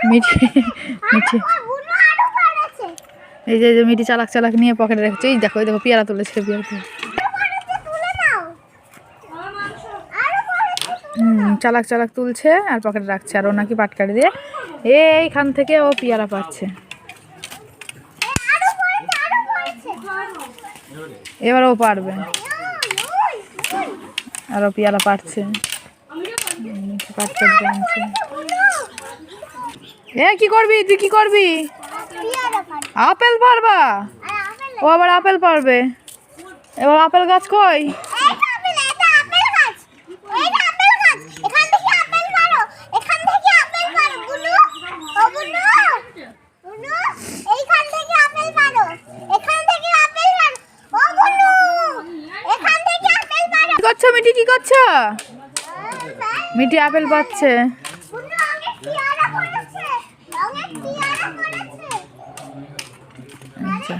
মিঠি মিঠি এই যে মিঠি চালাক চালাক নিয়ে পকেটে রেখেছে। এই দেখো পেয়ারা তুলেছে চালাক চালাক তুলছে আর পকেটে রাখছে। আর ও নাকি পাটকারি দিয়ে এইখান থেকে ও পেয়ারা পাচ্ছে। এবার ও পারবে আর ও পেয়ারা পাচ্ছে। কি করবি তুই? কি করবি? আপেল পারবা? ও আবার আপেল পারবে। এবার আপেল গাছ কই? কি করছো মিঠি? কি করছো? মিঠি আপেল পাচ্ছে। আচ্ছা